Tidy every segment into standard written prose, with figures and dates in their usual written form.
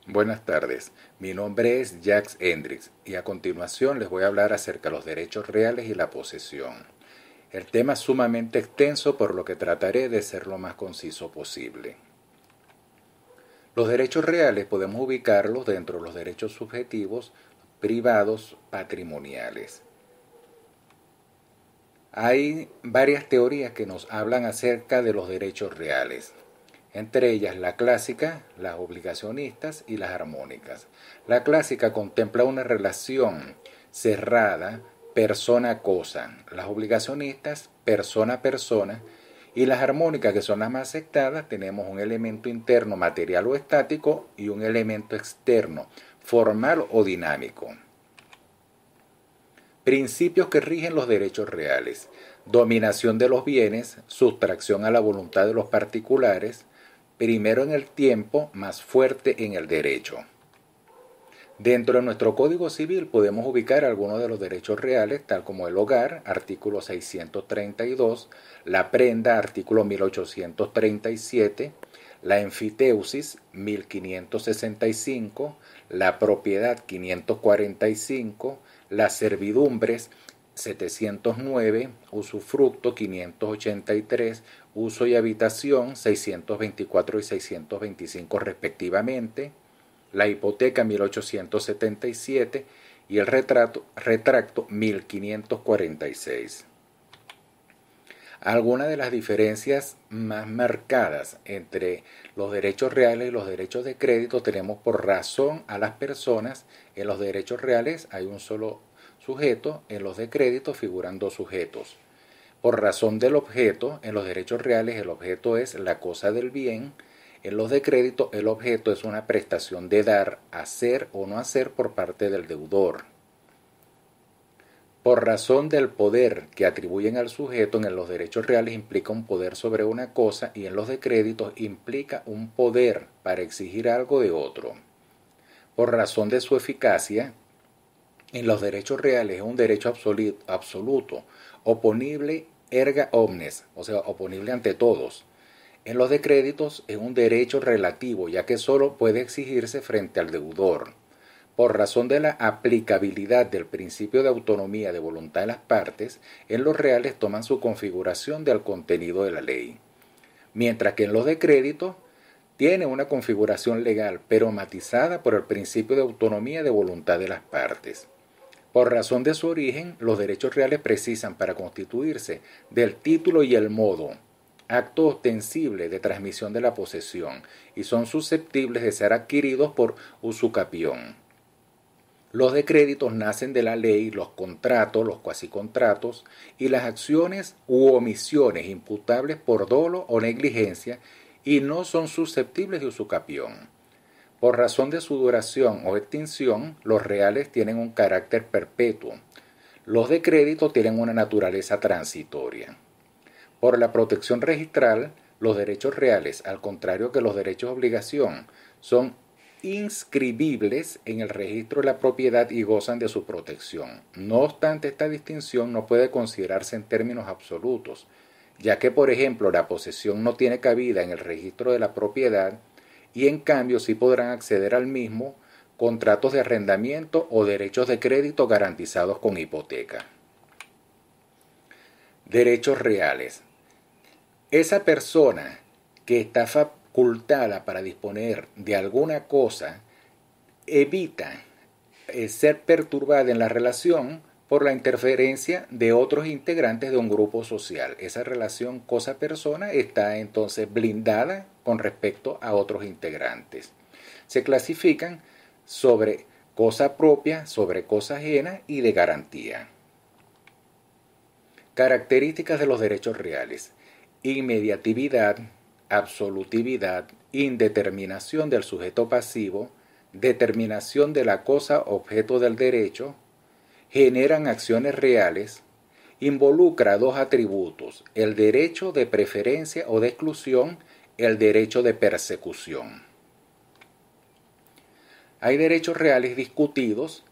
Buenas tardes, mi nombre es Jacques Hendricks y a continuación les voy a hablar acerca de los derechos reales y la posesión. El tema es sumamente extenso por lo que trataré de ser lo más conciso posible. Los derechos reales podemos ubicarlos dentro de los derechos subjetivos privados patrimoniales. Hay varias teorías que nos hablan acerca de los derechos reales, entre ellas la clásica, las obligacionistas y las armónicas. La clásica contempla una relación cerrada persona-cosa, las obligacionistas persona-persona y las armónicas, que son las más aceptadas, tenemos un elemento interno material o estático y un elemento externo formal o dinámico. Principios que rigen los derechos reales: dominación de los bienes, sustracción a la voluntad de los particulares, primero en el tiempo, más fuerte en el derecho. Dentro de nuestro Código Civil podemos ubicar algunos de los derechos reales, tal como el hogar, artículo 632, la prenda, artículo 1837, la enfiteusis, 1565, la propiedad, 545, las servidumbres, 709, usufructo, 583, uso y habitación, 624 y 625 respectivamente, la hipoteca, 1877, y el retracto 1546. Algunas de las diferencias más marcadas entre los derechos reales y los derechos de crédito tenemos por razón a las personas. En los derechos reales hay un solo sujeto, en los de crédito figuran dos sujetos. Por razón del objeto, en los derechos reales el objeto es la cosa del bien, en los de crédito el objeto es una prestación de dar, hacer o no hacer por parte del deudor. Por razón del poder que atribuyen al sujeto, en los derechos reales implica un poder sobre una cosa y en los de crédito implica un poder para exigir algo de otro. Por razón de su eficacia, en los derechos reales es un derecho absoluto, oponible erga omnes, o sea, oponible ante todos. En los de créditos es un derecho relativo, ya que solo puede exigirse frente al deudor. Por razón de la aplicabilidad del principio de autonomía de voluntad de las partes, en los reales toman su configuración del contenido de la ley, mientras que en los de crédito tiene una configuración legal, pero matizada por el principio de autonomía de voluntad de las partes. Por razón de su origen, los derechos reales precisan para constituirse del título y el modo, acto ostensible de transmisión de la posesión, y son susceptibles de ser adquiridos por usucapión. Los de créditos nacen de la ley, los contratos, los cuasicontratos y las acciones u omisiones imputables por dolo o negligencia y no son susceptibles de usucapión. Por razón de su duración o extinción, los reales tienen un carácter perpetuo. Los de crédito tienen una naturaleza transitoria. Por la protección registral, los derechos reales, al contrario que los derechos de obligación, son inscribibles en el registro de la propiedad y gozan de su protección. No obstante, esta distinción no puede considerarse en términos absolutos, ya que, por ejemplo, la posesión no tiene cabida en el registro de la propiedad y en cambio sí podrán acceder al mismo contratos de arrendamiento o derechos de crédito garantizados con hipoteca. Derechos reales. Esa persona que está facultada para disponer de alguna cosa evita ser perturbada en la relación por la interferencia de otros integrantes de un grupo social. Esa relación cosa-persona está entonces blindada con respecto a otros integrantes. Se clasifican sobre cosa propia, sobre cosa ajena y de garantía. Características de los derechos reales: inmediatividad, absolutividad, indeterminación del sujeto pasivo, determinación de la cosa objeto del derecho, generan acciones reales, involucra dos atributos: el derecho de preferencia o de exclusión, el derecho de persecución. Hay derechos reales discutidos,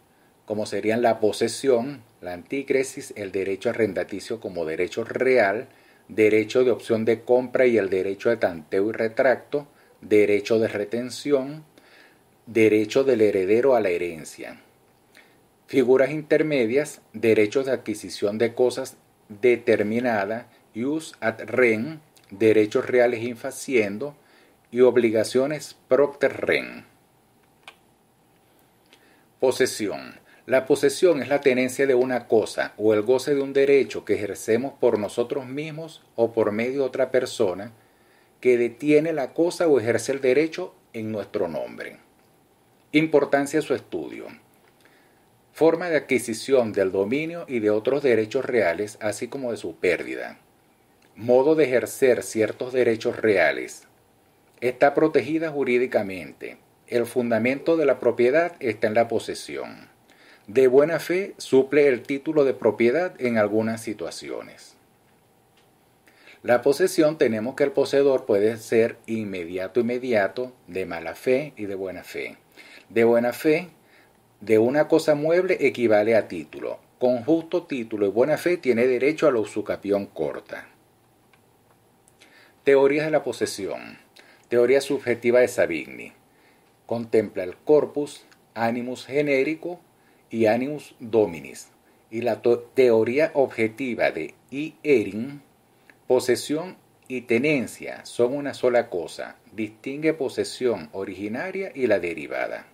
como serían la posesión, la antícresis, el derecho arrendaticio como derecho real, derecho de opción de compra y el derecho de tanteo y retracto, derecho de retención, derecho del heredero a la herencia. Figuras intermedias, derechos de adquisición de cosas determinada, ius ad rem, derechos reales in faciendo y obligaciones propter rem. Posesión. La posesión es la tenencia de una cosa o el goce de un derecho que ejercemos por nosotros mismos o por medio de otra persona que detiene la cosa o ejerce el derecho en nuestro nombre. Importancia de su estudio. Forma de adquisición del dominio y de otros derechos reales, así como de su pérdida. Modo de ejercer ciertos derechos reales. Está protegida jurídicamente. El fundamento de la propiedad está en la posesión. De buena fe suple el título de propiedad en algunas situaciones. La posesión tenemos que el poseedor puede ser inmediato, de mala fe y de buena fe. De buena fe, de una cosa mueble equivale a título. Con justo título y buena fe tiene derecho a la usucapión corta. Teorías de la posesión. Teoría subjetiva de Savigny. Contempla el corpus, animus genérico y animus dominis. Y la teoría objetiva de I. Ehring. Posesión y tenencia son una sola cosa. Distingue posesión originaria y la derivada.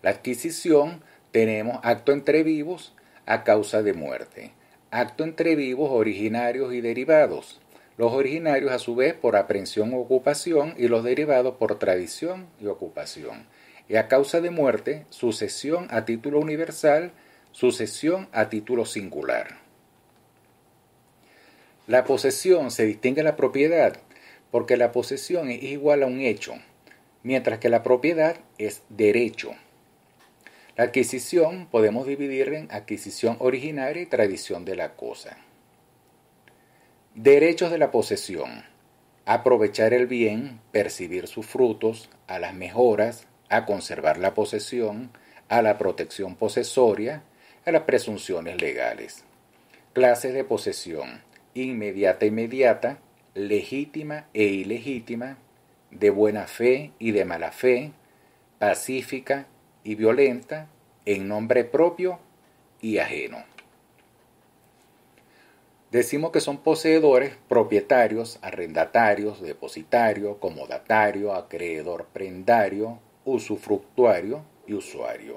La adquisición tenemos acto entre vivos a causa de muerte. Acto entre vivos originarios y derivados. Los originarios a su vez por aprehensión u ocupación y los derivados por tradición y ocupación. Y a causa de muerte, sucesión a título universal, sucesión a título singular. La posesión se distingue de la propiedad porque la posesión es igual a un hecho, mientras que la propiedad es derecho. La adquisición podemos dividir en adquisición originaria y tradición de la cosa. Derechos de la posesión. Aprovechar el bien, percibir sus frutos, a las mejoras, a conservar la posesión, a la protección posesoria, a las presunciones legales. Clases de posesión. Inmediata, legítima e ilegítima, de buena fe y de mala fe, pacífica y violenta, en nombre propio y ajeno. Decimos que son poseedores, propietarios, arrendatarios, depositario, comodatario, acreedor prendario, usufructuario y usuario.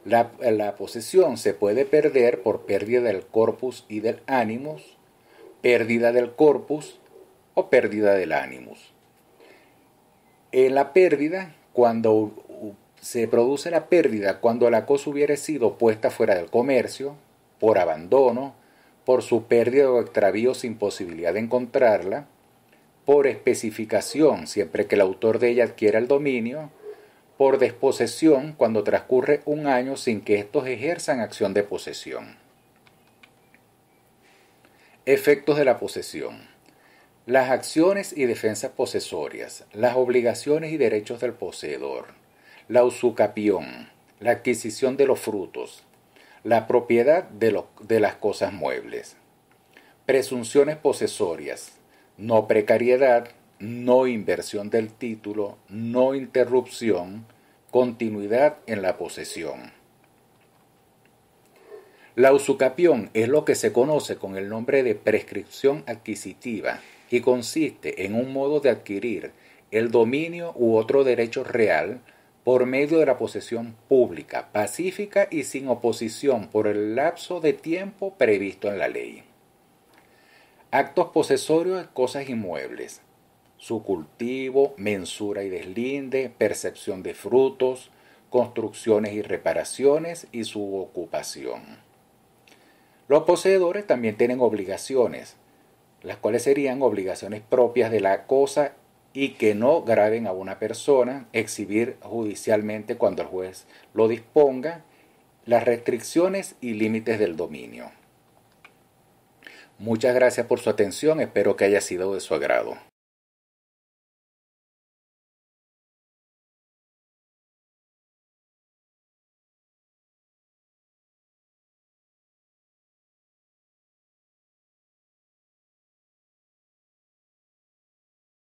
La posesión se puede perder por pérdida del corpus y del animus, pérdida del corpus o pérdida del animus. En la pérdida, cuando se produce la pérdida, cuando la cosa hubiera sido puesta fuera del comercio, por abandono, por su pérdida o extravío sin posibilidad de encontrarla, por especificación, siempre que el autor de ella adquiera el dominio, por desposesión, cuando transcurre un año sin que éstos ejerzan acción de posesión. Efectos de la posesión. Las acciones y defensas posesorias, las obligaciones y derechos del poseedor, la usucapión, la adquisición de los frutos, la propiedad de las cosas muebles. Presunciones posesorias, no precariedad, no inversión del título, no interrupción, continuidad en la posesión. La usucapión es lo que se conoce con el nombre de prescripción adquisitiva y consiste en un modo de adquirir el dominio u otro derecho real por medio de la posesión pública, pacífica y sin oposición por el lapso de tiempo previsto en la ley. Actos posesorios de cosas inmuebles. Su cultivo, mensura y deslinde, percepción de frutos, construcciones y reparaciones y su ocupación. Los poseedores también tienen obligaciones, las cuales serían obligaciones propias de la cosa y que no graven a una persona, exhibir judicialmente cuando el juez lo disponga, las restricciones y límites del dominio. Muchas gracias por su atención, espero que haya sido de su agrado.